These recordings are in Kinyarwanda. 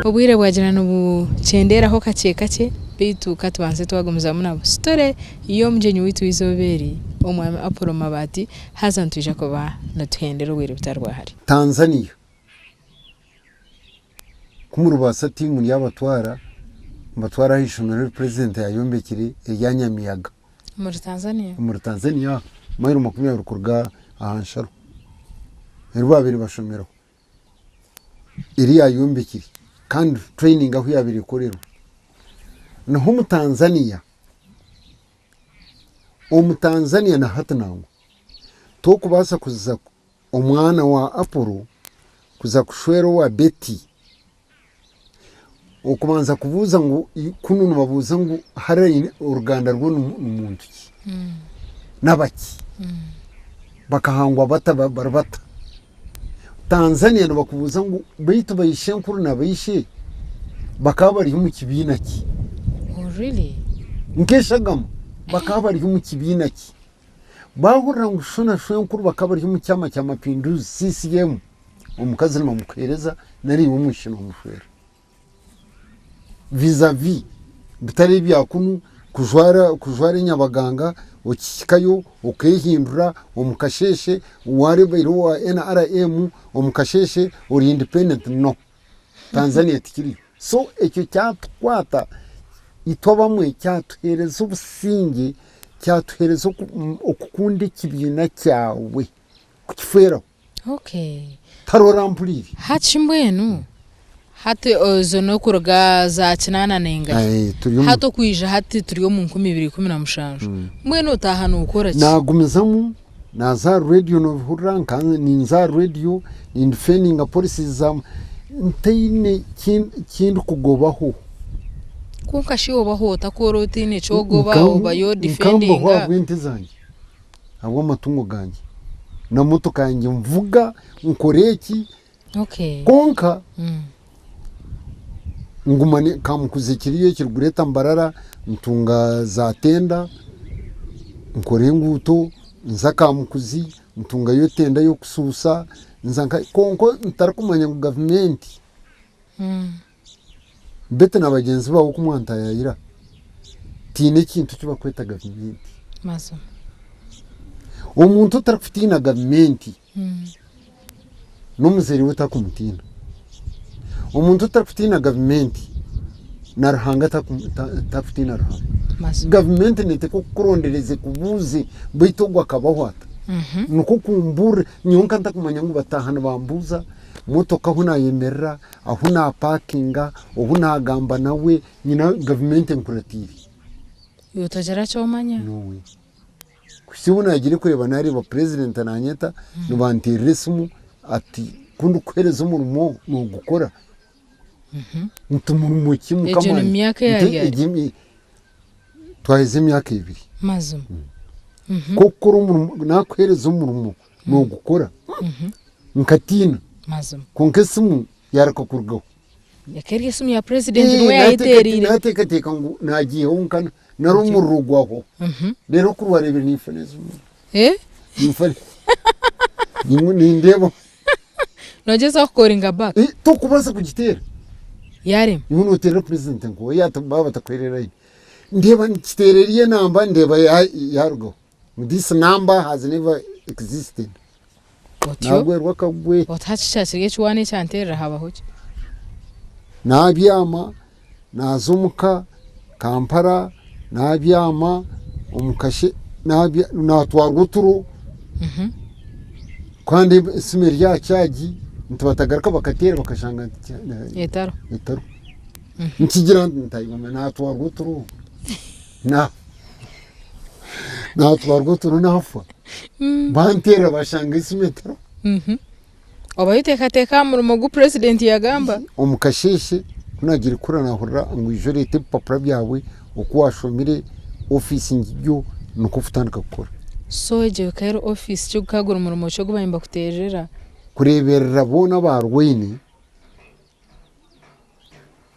Obwire bwagira n'ubu cenderaho kake kake bitu katubanze twagumiza munabo story iyo mjenyi witu izoberi omwami Apollo Mabati hazantuje kuba natuhendera obwire butarwahari Tanzania kumurubasa timu y'abatwara mbatwara hishumira president yayombekire yanyamiyaga muri Tanzania mayiro 20 kurga ahansharo babiri bashomero iri yayombekire kandi training aho yabiri korero naho mu Tanzania na hatanango to kubasa kuza umwana wa Apollo kuza kushwero wa Betty ukubanza kuvuza ngo kununu babuza ngo hari uruganda rwo n'umuntu nabaki bakahangwa bata Tanzania bakubuza ngo bitu bayishe nkuru nabayishe bakabari mu kibina ki really nkeshagamo bakabari mu kibina ki bahurira ngo shona nkuru bakabari mu cyama cya mapinduzi CCM umukazi n'umukereza nari mu mushino mushwera vis-à-vis bitari byakunu kujwara nyabaganga ukikayo ukehindura omukasheshe warebero wa NRM omukasheshe uri independent no Tanzania tikiri so ekyo cyatwata itobamwe cyatuhereza ubusingi cyatuhereza okukundi kibina cyawe kukifera okay tarorampuliri hachimbwenu hati ozono kuruga za kinana nenga hato kwija hati turiyo mu 2017 mwene utahana ukora ki nagumizamu na za radio no huranka ni za radio in defending policies za ntine kindu kugobaho kunka shiwo baho takorotine cogoba obayo defending nga bwinti zanje abo matungo ganje na moto kanje mvuga nkoreki okay konka ngumane kamukuzikiriye kirgureta mbarara mtunga za tenda nkore nguto nzaka mukuzi mtunga yo tenda yo kususa nzanka konko ntarakumanya ngo government bete nabagenzi bawo kumwanta yayira tine kintu kiba kweta government maso umuntu tarakufitina government nomuzeri wetakumtina umuntu tarakufitina government narahanga takufitina rahanga government nete ko kurondereze kubuze bitogwa kabahwata nuko kumbura nyonka ntakumanya ngo batahana bambuza motoka huna yemerera aho na parkinga ubu nagamba nawe nyina government enkuratiri yotajara cyomanya nowe kusibona yagire kureba nari ba president ananyeta nubantirismu ati kundu kwereza umurimo no gukora ntumurimo kimwe kamwe ejo myaka ya twaheze myaka 2 mazum kokoro umurimo nakwereza umurimo no gukora nkatina mazum konkesimu yarakakurgaho yakeri simu ya president we ayiterire natekateka ngo nagiye honkana narumurugwaho rero kurwarebera nifenezo nifane ndebo nogeza kukoringa back to kubaza kugitera yare ibuno tera president ngo yatubaba takwerera ndeba nkitereriye namba ndeba yargo this number has never existed nagwe rwakagwe otachachige chwane chanterera habahoje nabyama nazumuka Kampala nabyama omukashe natwaruguturu kandi simeri ya cyaji ntubatagaruka bakatera bakashanga etaro nkigira ntayibona natwaruguturu natwaruguturu nafa bantera bashanga isimetero obayiteka mu rumogu president yagamba omukasheshe kunagira kurana hurra ngo ijorete papura byawe uko washomire office ngibyo nuko futandika gukora so je kairo office cyo kagura umurimo cyo gubayimba kuterera kureberera bona barwene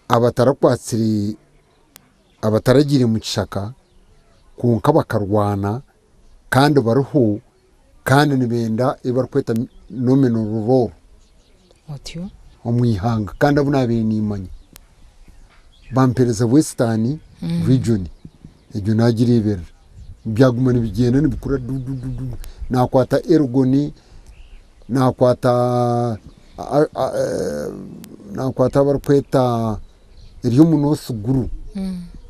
abatarakwatiri abataragire mu kishaka kunka bakarwana kandi baruhu kandi nibenda ibarkweta nomeno ruro otyo omwihanga kandi abunabe nimanye bampereza Western region ibyo nagirebera byagumana bigenda nibikura nakwata Ergoni nakwata barkweta iriyo munosi guru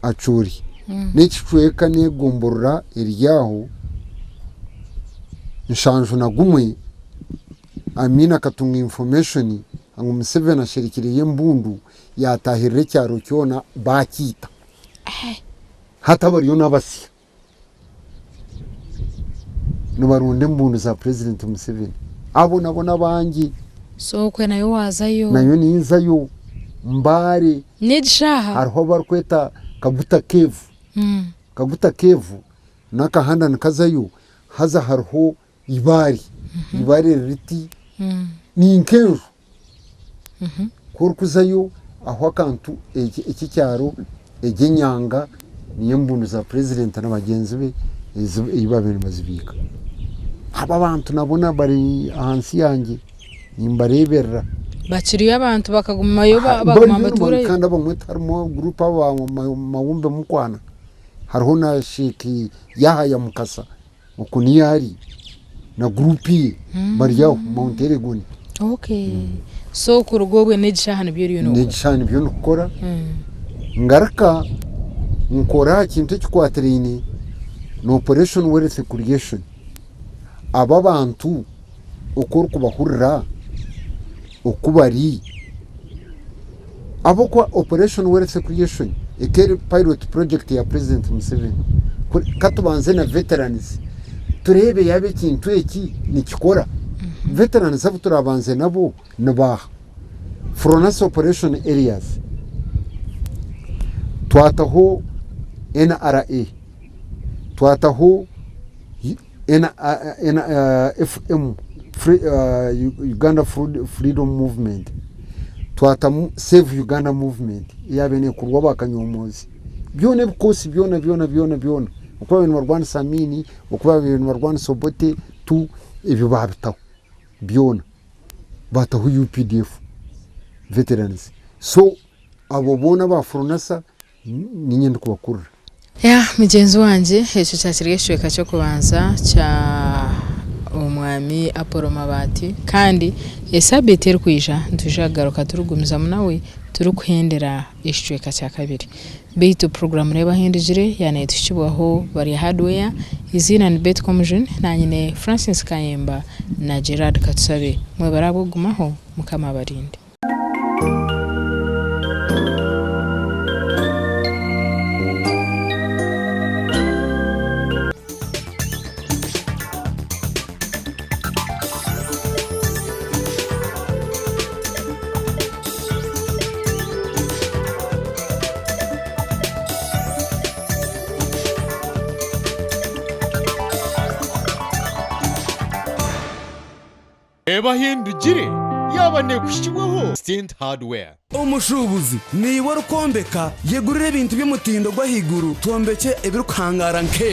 acuri n'ikicweka negomborora iriyaho nshanjo nagumwe Amina katunga information ngo Museveni ashirikiriye mbundu yatahirire cyaro cyona bakita hata bariyo nabasi nubarunde mbundu za president Museveni abo nabona bangi so kwe nayo wazayo nayo ninzayo mbare nidishaha hariho barkweta Kaguta Kevu nakahanda nakazayo haza hariho ibari riti ni inkenju kurukuzayo aho akantu iki cyaro egenyanga niyo mbundu za president n'abagenzi be ibabiri mazibika aba bantu nabona bari ahansi yanjye nimbarebera bakiriye abantu bakagumayo baguma bature kandi abamwe tarimo group aba mawumbe mukwana hariho na shiki yahaya mukasa ukuni yari na groupi bari yaho Mount Elgon. So kurugobwe n'igishahane byo riyo nuko n'igishahane byo nukora ngaraka nkora kintu cy'ikwaterine no operation wealth creation aba bantu ukora kubahurira ukubari abo kwa operation wealth creation ekere pilot project ya president Museveni katubanze na veterans turebe yabe kintu eki nikikora veterans abo turabanze nabo nabaha frontier operation areas twataho NRA twataho FM Uganda Freedom Movement twatamu Save Uganda Movement yabene kurwa bakanyomozi byone bukosi byona uko abantu barwana Samini uko abantu barwana Sobote tu ibyo babitaho byona bataho UPDF veterans so abo bona ba Fronasa ni nyende kubakura mugenzi wanje echo cyakirishweka cyo kubanza cya umwami Apollo Mabati kandi esabete kwija ntujagaruka turugumiza munawe turukuhendera ishweka cya kabiri beitu program reba hendijire yana tushibwaho bari hardware izina ni bet commission na nyine Francis Kayemba na Gerard Katsabe mwe barabugumaho mukama barinde Eba hindugire yabane kushibwaho Stint Hardware umushubuzi ni warukombeka yegurire ibintu by'umutindo gwa higuru tombeke ebirukangara nke